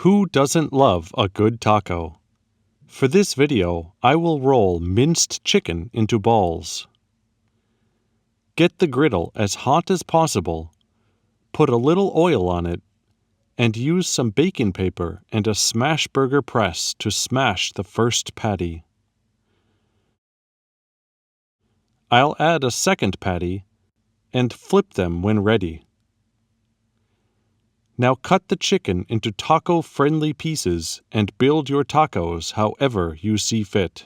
Who doesn't love a good taco? For this video, I will roll minced chicken into balls. Get the griddle as hot as possible, put a little oil on it, and use some baking paper and a smash burger press to smash the first patty. I'll add a second patty and flip them when ready. Now cut the chicken into taco-friendly pieces and build your tacos however you see fit.